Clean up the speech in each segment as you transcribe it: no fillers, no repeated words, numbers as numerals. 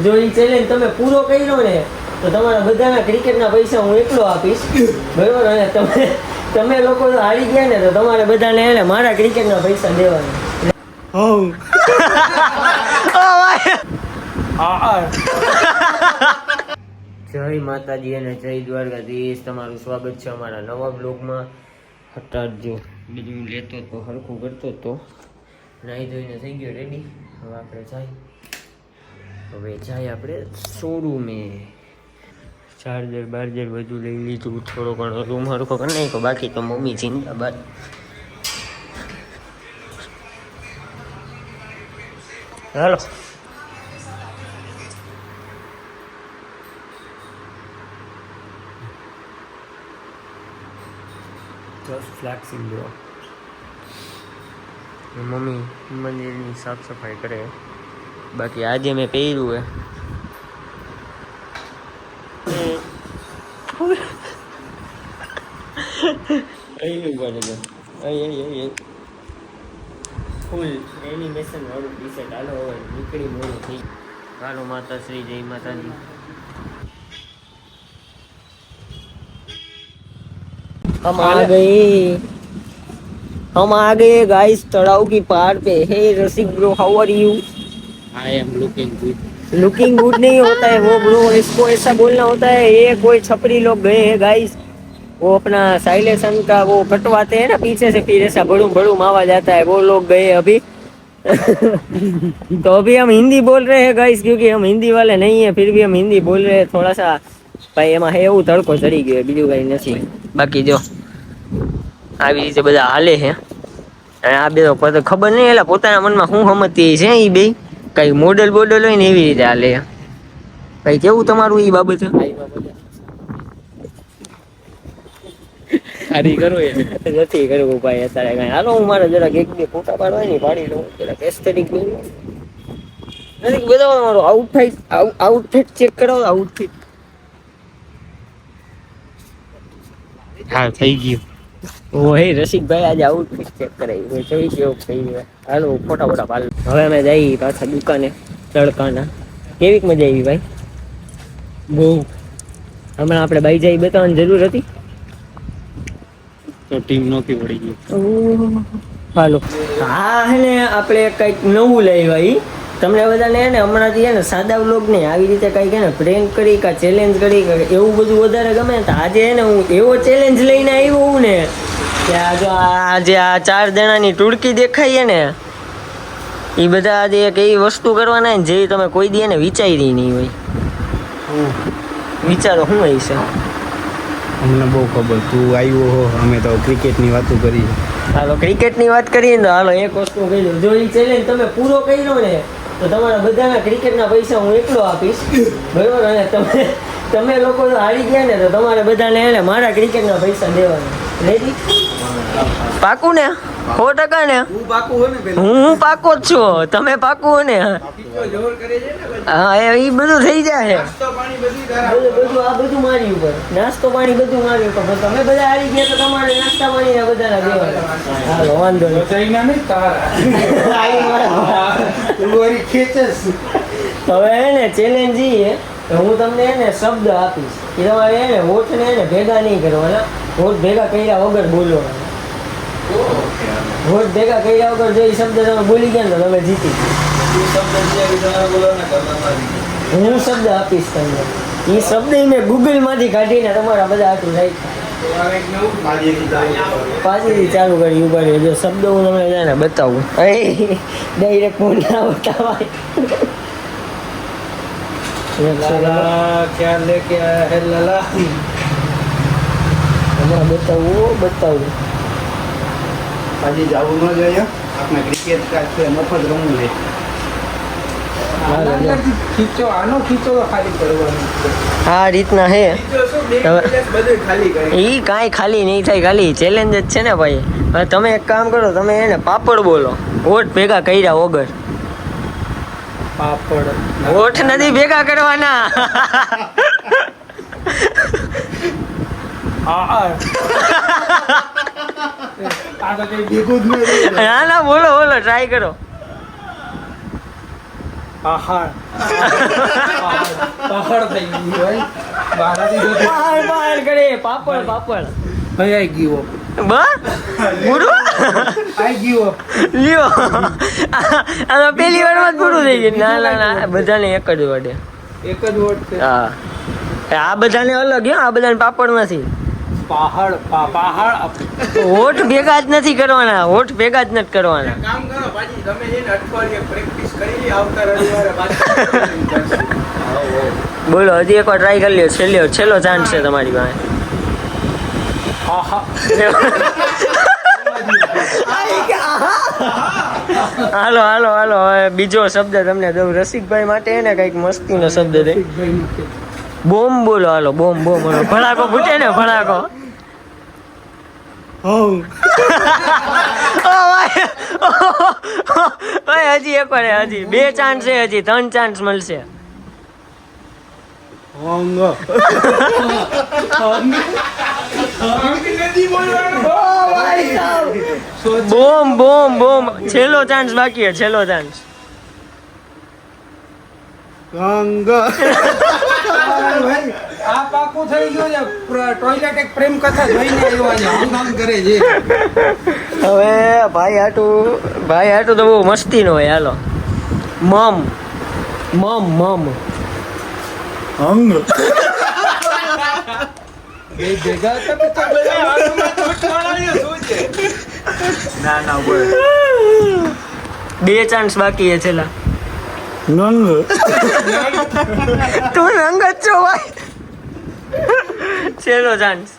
જો એ ચેલેન્જ તમે પૂરો કર્યો ને તો તમારા બધાના ક્રિકેટના પૈસા હું એકલો આપીશ, બરોબર? અને તમે લોકો હારી ગયા ને તો તમારે બધાને એને મારા ક્રિકેટના પૈસા દેવાના. જય માતાજી અને જય દ્વારકાધીશ. તમારું સ્વાગત છે અમારા નવા બ્લોગમાં. હટાડજો, બીજું હું લેતો હતો, હરખું કરતો હતો. નાહી ધોઈને થઈ ગયો રેડી. હવે જાય આપણે શોરૂમે. ચાર્જર બાર્જર બધું લઈ લીધું. થોડો ઘણો રૂમ હરખો કરી નાખ્યો, બાકી તો મમ્મી જિંદાબાદ. હાલો ફ્લેક્સિંગ લો. મમ્મી મંદિરની સાફ સફાઈ કરે. બાકી આજે મેં પહેર્યું ફૂલ એનિમેશન વાળું ટી શર્ટ. હાલો હવે નીકળી મોડું થઈ. હાલો માતા શ્રી, જય માતાજી. हम आ गए गाइस तालाब की पार पे. Hey Rasik bro, how are you? I am looking good. Looking good नहीं होता है वो ब्रो, इसको ऐसा बोलना होता है. ये कोई छपरी लोग गए हैं गाइस, वो अपना साइलेशन का वो कटवाते हैं ना पीछे से, फिर ऐसा बड़ू बड़ू आवाज आता है. वो लोग गए अभी. तो अभी हम हिंदी बोल रहे हैं गाइस, क्योंकि हम हिंदी वाले नहीं है, फिर भी हम हिंदी बोल रहे हैं थोड़ा सा. भाई એમાં એવું તડકો ચડી ગયો, બીજું કઈ નથી. બાકી જો આવી રીતે બધા હાલે છે. અને આ બે તો ખબર નહીં એટલે પોતાના મનમાં શું સમજતી છે. એ બે કઈ મોડલ બોડલ હોય ને એવી રીતે હાલે. કઈ કેવું તમારું એ બાબત? સારી કરો એ નથી કરવું ભાઈ અત્યારે કઈ. હાલો હું મારે જરાક એક બે ફોટા પાડવા ને પાડી લઉં, જરાક એસ્થેટિક નથી. બધા મારું આઉટફિટ ચેક કરાવો. આઉટફિટ હા થઈ ગયું. ઓહે રસિકભાઈ આજે આઉટફિટ ચેક કરાવી જોઈ કેવું થઈ ગયું. હાલો ફોટા ફોટા પાડ. હવે અમે જઈએ પાછા દુકાને તડકાના. કેવીક મજા આવી ભાઈ? બહુ. હમણાં આપણે બાઈ જાય બતાવવાની જરૂર હતી તો ટીમ નોકી પડી ગઈ. હાલો હા હે ને આપણે કંઈક નવું લાવ્યા. ઈ તમને બધાને ને હમણાંથી ને સાદા વ્લોગ નહીં, આવી રીતે કંઈક ને પ્રેન્ક કરી કા ચેલેન્જ કરી એવું બધું વધારે ગમે. તો આજે ને હું એવો ચેલેન્જ લઈને આવ્યો હું ને કે આજે આ 4 જણાની ટુડકી દેખાઈએ ને એ બધા આજે એક એવી વસ્તુ કરવાના ને જેવી તમે કોઈ દી ને વિચારી નહીં હોય. વિચારો શું હોય છે? અમને બહુ ખબર. તું આવ્યો હો, અમે તો ક્રિકેટની વાતો કરી. હાલો ક્રિકેટની વાત કરીએ ને, હાલો એક વસ્તુ કહી દઉં. જો એ ચેલેન્જ તમે પૂરો કર્યો ને તો તમારા બધાના ક્રિકેટના પૈસા હું એકલો આપીશ, બરોબર? અને તમે લોકો હારી ગયા ને તો તમારે બધાને એને મારા ક્રિકેટના પૈસા દેવાના. રેડી? પાકું ને? 100% ને? હું પાકો જ છું. તમે પાકું હો ને? હા એ બધું થઈ જાય. બધું આ બધું મારી ઉપર, નાસ્તો પાણી બધું મારી ઉપર. તમે બધા હારી ગયા તો તમારે નાસ્તા પાણી બધાના દેવાના. હાલો વાંધો નહીં. હવે એને ચેલેન્જ એ હું તમને એને શબ્દ આપીશ કે તમારે એને હોઠને એને ભેગા નહીં કરવાના. હોઠ ભેગા કર્યા વગર બોલવાના. હોઠ ભેગા કર્યા વગર જો એ શબ્દ તમે બોલી ગયા ને તો તમે જીતી. હું શબ્દ આપીશ તમને. એ શબ્દ મેં ગૂગલ માંથી કાઢીને તમારા બધા હાથું પાછળથી ચાલુ કરી ઉભા રહ્યો. જો શબ્દ હું તમને જાણે બતાવું. ડાયરેક્ટ ફોન ના બતાવાય. ક્યાં લેકે આયા હે લલા? હમણાં બતાવું. આજે જવું ન જોઈએ. આપણે ક્રિકેટ છે મફત રમવું છે. ખીચો આનો ખીચો તો ખાલી કરવાનો. આ રીતના હે. ઈ કાંઈ ખાલી નહીં થાય, ખાલી ચેલેન્જ જ છે ને ભાઈ. હવે તમે એક કામ કરો, તમે એને પાપડ બોલો હોઠ ભેગા કર્યા વગર. પાપડ હોઠ નથી ભેગા કરવાના. ના ના બોલો ટ્રાય કરો. પહાડ થઈ ગયું ભાઈ બારાથી જો પહાડ કરે પાપડ ભાઈ આઈ ગયો ગુરુ આઈ ગયો લ્યો આ તો પહેલી વારમાં જ પૂરું થઈ ગયું. ના બધાને એક જ વડે. એક જ વોટ છે હા આ બધાને અલગ આ બધાને પાપડ નથી. પહાડ હોઠ ભેગા જ નથી કરવાના. હોઠ ભેગા જ નથી કરવાના. કામ કરો પાછી તમે છે ને અઠવાડિયે પ્રેક્ટિસ કરી લી આવતા રવિવારે પાછા બોલો હજી એકવાર ટ્રાય કરી લ્યો. છેલ્લો ચાન્સ છે તમારી પાસે. હાલો હવે બીજો શબ્દ તમને દઉં. રસિકભાઈ માટે ને કઈક મસ્તીનો શબ્દ દે. બોમ્બ બોલો. હાલો બોમ્બ ભડાકો ફૂટે ને ભડાકો. હજી એક વાર હજી 2 ચાન્સ છે. હજી 3 ચાન્સ મળશે. બોમ્બ છેલ્લો ચાન્સ બાકી છે. છેલ્લો ચાન્સ. આ પાકું થઈ ગયું છે ટોયલેટ એક પ્રેમ કથા જોઈને આવ્યો આજે હંગામ કરે છે હવે ભાઈ હાટું તો બહુ મસ્તી નો હોય. હાલો મમ બે ભેગા હતા ના બોલ 2 ચાન્સ બાકી છે છેલ્લા. તું નંગ જ છો ભાઈ. છેલ્લો ચાન્સ.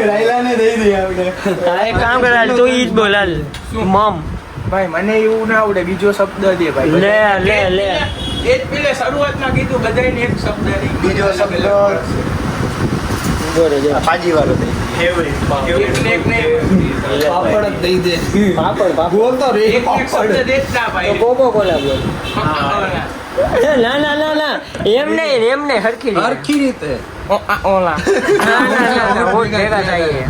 રાયલાને દઈ દઈએ આપણે એક કામ કર તું ઈ જ બોલ. હાલ મમ. ભાઈ મને એવું ના આવડે બીજો શબ્દ દે ભાઈ લે એ જ પેલે શરૂઆતમાં કીધું બધાને એક શબ્દ નહીં બીજો શબ્દ પાજી વાળો દે પાપડ જ દઈ દે પાપડ બોલ તો રે એક શબ્દ દેત ના ભાઈ કોકો કોલા બોલ. ના એમ નહીં હરખી રીતે. હરખી રીતે ઓલા ના હોઠ ભેગા થાય.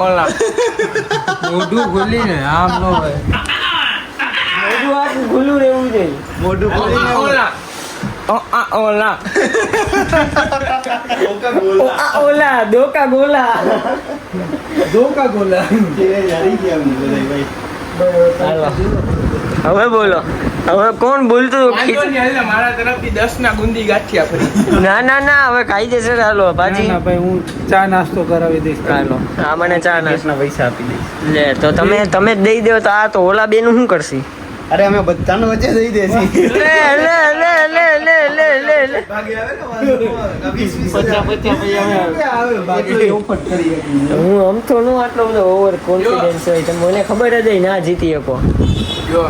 ઓલા મોઢું ખોલીને આમ નો હોય મોઢું આખું ખુલ્લું રહેવું જોઈએ. મોઢું ખોલીને ઓલા ઓલા ઓલા દોકા ગોલા. ધોકા ગોલા હારી ગયા અમને બધાય ભાઈ હાલો હવે બોલો. હવે કોણ બોલતું વાંધો નહીં, હાલે, મારા તરફથી 10 ના ગુંદી ગાંઠિયા ફરી ના હવે કાયદેસર. હાલો પાછી ના ભાઈ હું ચા નાસ્તો કરાવી દઈશ હાલો આ મને ચા ના પૈસા આપી દઈશ લે તો તમે જ દઈ દો તો આ તો ઓલા બેનું શું કરશી? અરે અમે બધાને વચ્ચે દઈ દેસી લે હું આમ તો નો આટલો બધો ઓવર કોન્ફિડન્સ હોય. તમે મને ખબર જ હોય ના જીતી શકો. જો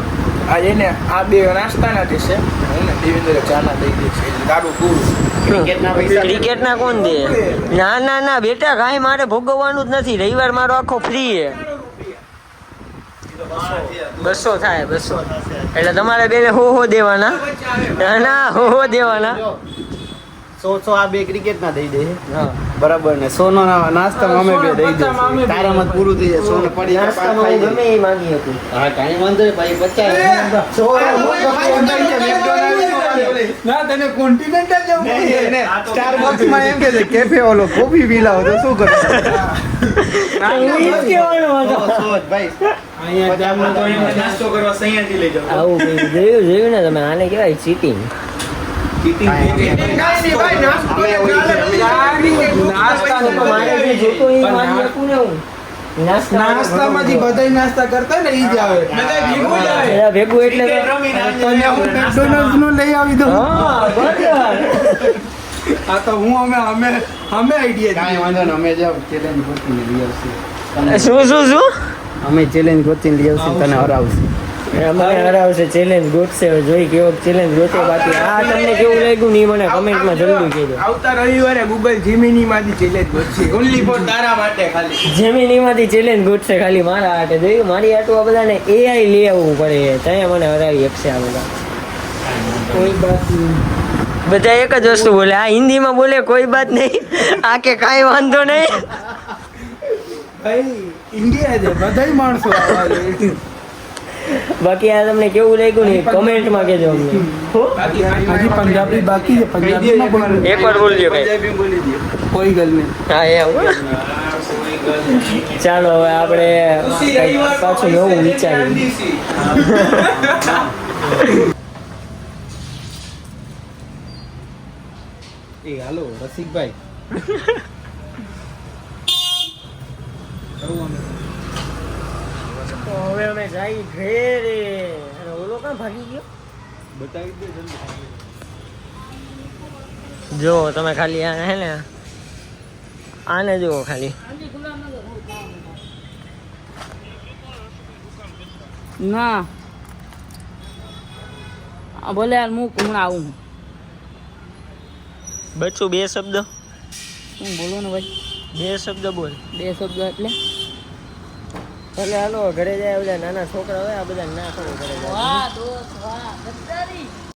આ એને આ બે નાસ્તાના છે હે ને દેવેન્દ્ર ચાના દઈ દે છે દારૂ પૂરું ક્રિકેટના કોણ દે? ના બેટા કાંઈ મારે ભોગવવાનું જ નથી. રવિવાર મારો આખો ફ્રી છે. 200 થાય 200 એટલે તમારે બેને હો દેવાના. ના હો દેવાના. 100 આ બે ક્રિકેટ ના દઈ દે હા બરાબર ને 100 નો નાસ્તામાં અમે બે દઈ દે તારામાં પૂરું થઈ જાય 100 ને પડી નાસ્તામાં હું ગમે એ માંગી શકું. હા કાઈ વાંધો નહીં ભાઈ 50 ના તને કોન્ટિનેન્ટલ જવું પડે સ્ટારબક્સ માં એમ કે છે કેફે ઓલો કોફી પી લાવો તો શું કરો હું ઈ જ કહેવાનો હતો. ભાઈ અહીંયા જામનો તો અહીંયા નાસ્તો કરવા સૈયાથી લઈ જાવ આવું કંઈક જોયું ને તમે? આને કહેવાય ચીટિંગ. મારે જે જોતું એ માંગી શકું ને હું. નાસ્તામાંથી બધાય નાસ્તા કરતા ને ઈ જ આવે બધા ભેગું એટલે તો- તને હું મેકડોનલ્ડ્સ નું લઈ આવી દઉં હા બરાબર. આ તો હું અમે આઈડિયા કાઈ વાંધો ને અમે જાવ ચેલેન્જ ગોતીને લઈ આવશું શું અમે ચેલેન્જ ગોતીને લઈ આવશું તને હરાવશું મને હરાવશે. ચેલેન્જ ગોતશે. હવે જોઈ કેવો ચેલેન્જ ગોતે. બાકી આ તમને કેવું લાગ્યું નહીં મને કમેન્ટમાં જલ્દી કહેજો. આવતા રવિવારે ગૂગલ જીમિની માંથી ચેલેન્જ ગોતશે ઓનલી ફોર તારા માટે ખાલી જેમિનીમાંથી ચેલેન્જ ગોતશે ખાલી મારા હાટે. જોયું મારી હાટું આ બધાને AI લઈ આવવું પડે. ત્યાં મને હરાવી શકશે આ બધા. કોઈ બાત નહીં બધા એક જ વસ્તુ બોલે. આ હિન્દીમાં બોલે કોઈ બાત નહીં. આ કે કાંઈ વાંધો નહીં. ભાઈ ઇન્ડિયા છે બધાય માણસો આવા છે. બાકી આ તમને કેવું લાગ્યું ને કમેન્ટમાં કહેજો અમને હજી પંજાબી બાકી છે પંજાબીમાં બોલો એકવાર બોલજો કઈ પંજાબી બોલી દો કોઈ ગલ નહીં હા એ આવું ચાલો હવે આપણે કંઈક પાછું નવું વિચારીએ એ હાલો રસિકભાઈ તો હવે અમે જઈ ઘરે અને ઓલો કાં ભાગી ગયો બતાવી દે જલ્દી જો તમે ખાલી આ હે ને આને જુઓ ખાલી ના ભલે યાર હું હમણાં આવું બચ્ચું બે શબ્દ હું બોલો ને ભાઈ બે શબ્દ બોલ 2 શબ્દ એટલે એટલે હાલો ઘરે જાય બધા નાના છોકરા હોય આ બધા ના ખબર ઘરે જાય વાહ દોસ્ત